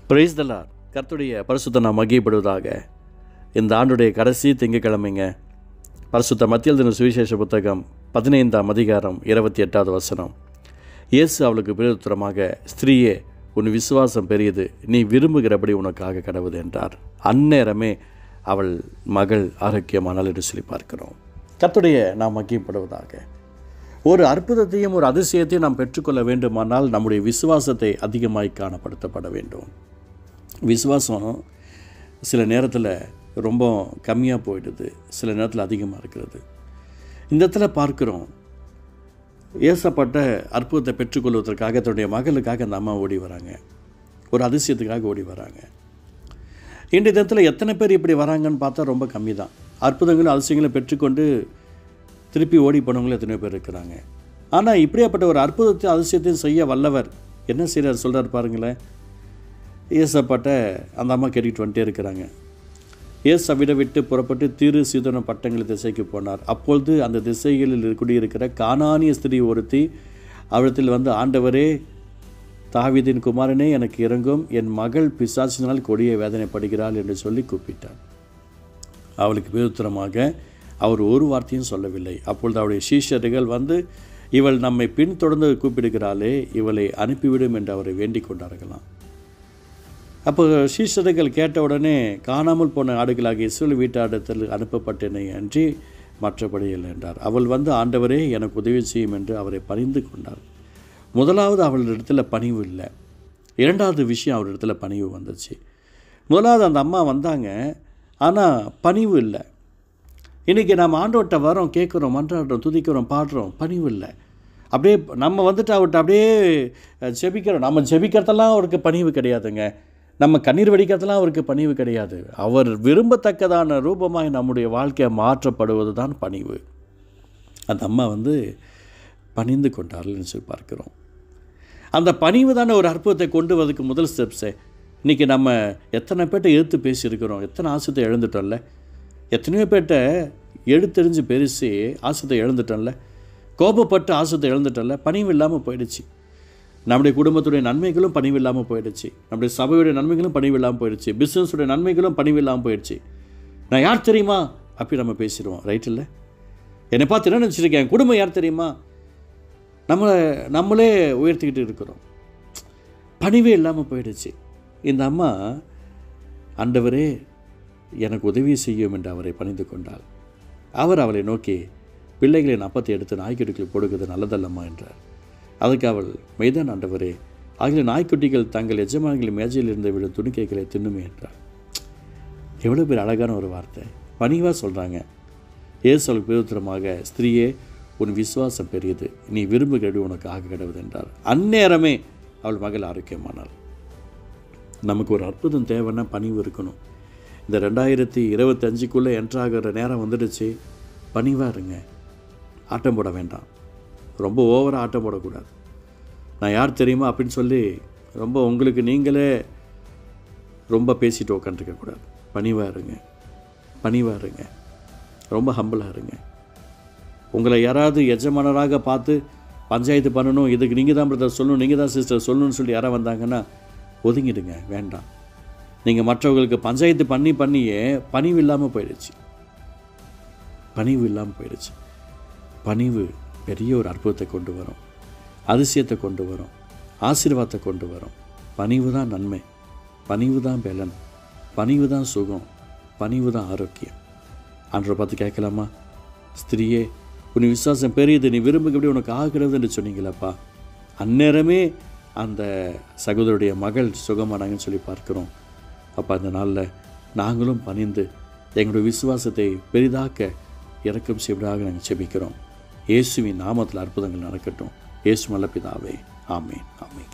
Praise the Lord. கர்த்தருடைய பரிசுத்த நாம் மகிமைப்படுவதாக. இந்த ஆண்டுடைய கடைசி திங்கட்கிழமைங்க. பரிசுத்த மத்திய எழுதின சுவிசேஷ புத்தகம் 15ஆம் அதிகாரம் 28வது வசனம். இயேசு அவளுக்கு பிரதியுத்தரமாக, ஸ்திரீயே, உன் விசுவாசம் பெரியது, நீ விரும்புகிறபடி உனக்காக கடவுது என்றார். அந்நேரமே அவள் மகள் ஆரோக்கியமானாள் என்று சொல்லி பார்க்கிறோம். கர்த்தருடைய நாம் மகிமைப்படுவதாக. ஒரு அற்புதத்தையும் ஒரு அதிசயத்தையும் நாம் பெற்றுக்கொள்ள வேண்டுமானால் நம்முடைய விசுவாசத்தை அதிகமாய் காணப்படுத்தப்பட வேண்டும். விசுவாசம் சில நேரத்தில் ரொம்ப கம்மியாக போயிடுது, சில நேரத்தில் அதிகமாக இருக்கிறது. இந்த இடத்துல பார்க்குறோம், ஏசப்பட்ட அற்புதத்தை பெற்றுக்கொள்வதற்காக தன்னுடைய மகளுக்காக அந்த அம்மா ஓடி வராங்க, ஒரு அதிசயத்துக்காக ஓடி வராங்க. இன்றைய தினத்தில் எத்தனை பேர் இப்படி வராங்கன்னு பார்த்தா ரொம்ப கம்மி தான். அற்புதங்களும் அதிசயங்களும் பெற்றுக்கொண்டு திருப்பி ஓடி போனவங்களும் எத்தனை பேர் இருக்கிறாங்க. ஆனால் இப்படியாப்பட்ட ஒரு அற்புதத்தையும் அதிசயத்தையும் செய்ய வல்லவர் என்ன செய்கிறார் சொல்கிறார் பாருங்களேன். ஏசப்பட்ட அந்த அம்மா கேட்டுக்கிட்டு வந்துட்டே இருக்கிறாங்க. ஏசு விட விட்டு புறப்பட்டு தீரு சீதோன பட்டங்கள் திசைக்கு போனார். அப்பொழுது அந்த திசைகளில் குடியிருக்கிற கானானிய ஸ்திரீ ஒருத்தி அவரிடத்தில் வந்து, ஆண்டவரே, தாவீதின் குமாரனே, எனக்கு இறங்கும், என் மகள் பிசாசினால் கொடிய வேதனைப்படுகிறாள் என்று சொல்லி கூப்பிட்டார். அவளுக்கு பிரதியுத்தரமாக அவர் ஒரு வார்த்தையும் சொல்லவில்லை. அப்பொழுது அவருடைய சீஷர்கள் வந்து, இவள் நம்மை பின்தொடர்ந்து கூப்பிடுகிறாளே, இவளை அனுப்பிவிடும் என்று அவரை வேண்டிக் கொண்டார்களாம். அப்போ சீஷர்கள் கேட்ட உடனே, காணாமல் போன ஆடுகளாகிய இஸ்ரவேல் வீட்டாரிடத்தில் அனுப்பப்பட்டேனே அன்றி மற்றபடி இல்லை என்றார். அவள் வந்து, ஆண்டவரே, எனக்கு உதவி செய்யும் என்று அவரை பணிந்து கொண்டார். முதலாவது அவளிடத்துல பணிவு இல்லை. இரண்டாவது விஷயம், அவரிடத்துல பணிவு வந்துச்சு. முதலாவது அந்த அம்மா வந்தாங்க, ஆனால் பணிவு இல்லை. இன்றைக்கி நாம் ஆண்டவர்கிட்ட வரோம், கேட்குறோம், மன்றாடுறோம், துதிக்கிறோம், பாடுறோம், பணிவு இல்லை. அப்படியே நம்ம வந்துட்டு அவர்கிட்ட அப்படியே ஜெபிக்கிறோம். நம்ம ஜெபிக்கிறதெல்லாம் அவருக்கு பணிவு கிடையாதுங்க. நம்ம கண்ணீர் வடிக்கிறதெல்லாம் அவருக்கு பணிவு கிடையாது. அவர் விரும்பத்தக்கதான ரூபமாய் நம்முடைய வாழ்க்கையை மாற்றப்படுவது தான் பணிவு. அந்த அம்மா வந்து பணிந்து கொண்டார்கள்னு சொல்லி பார்க்கிறோம். அந்த பணிவு தானே ஒரு அற்புதத்தை கொண்டு வரதுக்கு முதல் ஸ்டெப்ஸே. இன்றைக்கி நம்ம எத்தனை பேர்ட்ட எதிர்த்து பேசியிருக்கிறோம், எத்தனை ஆசத்தை இழந்துட்டோம்ல. எத்தனையோ பேர்ட்ட எடுத்தெறிஞ்சு பெருசி ஆசத்தை இழந்துட்டோம்ல. கோபப்பட்டு ஆசத்தை இழந்துட்டோம்ல. பணிவு இல்லாமல் போயிடுச்சு. நம்முடைய குடும்பத்துடைய நன்மைகளும் பணிவு இல்லாமல் போயிடுச்சு. நம்முடைய சபையுடைய நன்மைகளும் பணிவு இல்லாமல் போயிடுச்சு. பிஸ்னஸுடைய நன்மைகளும் பணிவு இல்லாமல் போயிடுச்சு. நான் யார் தெரியுமா அப்படி நம்ம பேசிடுவோம், ரைட் இல்லை? என்னை பார்த்து என்ன நினச்சிருக்கேன், என் குடும்பம் யார் தெரியுமா, நம்மளே உயர்த்திக்கிட்டு இருக்கிறோம். பணிவே இல்லாமல் போயிடுச்சு. இந்த அம்மா, ஆண்டவரே, எனக்கு உதவி செய்யும் என்று அவரை பணிந்து கொண்டாள். அவர் அவளை நோக்கி, பிள்ளைகளின் அப்பத்தை எடுத்து நாய்க்குட்டிகளை போடுகிறது நல்லதல்லம்மா என்றார். அதுக்கு அவள், மெய்தான் ஆண்டவரே, ஆகிய நாய்க்குட்டிகள் தங்கள் எஜமான்களின் மேஜையில் இருந்து விடும் துணிக்கைகளை தின்னுமே என்றார். எவ்வளோ பேர் அழகான ஒரு வார்த்தை. பணிவாக சொல்கிறாங்க. இயேசு அவளுக்கு பிரதியுத்தரமாக, ஸ்திரீயே, உன் விசுவாசம் பெரியது, நீ விரும்புகிறது உனக்கு ஆக கடவுது என்றார். அந்நேரமே அவள் மகள் ஆரோக்கியமானாள். நமக்கு ஒரு அற்புதம் தேவைன்னா பணிவு இருக்கணும். இந்த 2025க்குள்ளே என்ட்ராகிற நேரம் வந்துடுச்சு. பணிவாக இருங்க. ஆட்டம் போட வேண்டாம். ரொம்ப ஓவராக ஆட்டம் போடக்கூடாது. நான் யார் தெரியுமா அப்படின்னு சொல்லி ரொம்ப உங்களுக்கு நீங்களே ரொம்ப பேசிட்டு உட்காந்துருக்கக்கூடாது. பணிவாக இருங்க, பணிவாக இருங்க, ரொம்ப ஹம்பிளாக இருங்க. உங்களை யாராவது எஜமானராக பார்த்து பஞ்சாயத்து பண்ணணும், இதுக்கு நீங்கள் தான் பிரதர் சொல்லணும், நீங்கள் தான் சிஸ்டர் சொல்லணும்னு சொல்லி யாராவது வந்தாங்கன்னா ஒதுங்கிடுங்க, வேண்டாம். நீங்கள் மற்றவர்களுக்கு பஞ்சாயத்து பண்ணியே பணிவு இல்லாமல் போயிடுச்சு. பணிவு இல்லாமல் போயிடுச்சு. பணிவு பெரிய ஒரு அற்புதத்தை கொண்டு வரும், அதிசயத்தை கொண்டு வரும், ஆசீர்வாதத்தை கொண்டு வரும். பணிவு தான் நன்மை, பணிவு தான் பலன், பணிவு தான் சுகம், பணிவு தான் ஆரோக்கியம். ஆண்டவரை பார்த்து கேட்கலாமா, ஸ்திரீயே, உன் விசுவாசம் பெரியது, நீ விரும்புகிறபடி உனக்கு ஆகிறது என்று சொன்னீங்களப்பா. அந்நேரமே அந்த சகோதரருடைய மகள் சுகமானாங்கன்னு சொல்லி பார்க்குறோம். அப்போ அந்த நாளில் நாங்களும் பணிந்து எங்களுடைய விசுவாசத்தை பெரிதாக்க இறக்கம் செய்வதாக நாங்கள் செபிக்கிறோம். இயேசுவின் நாமத்தில் அற்புதங்கள் நடக்கட்டும். இயேசு நல்ல பிதாவே, ஆமேன், ஆமேன்.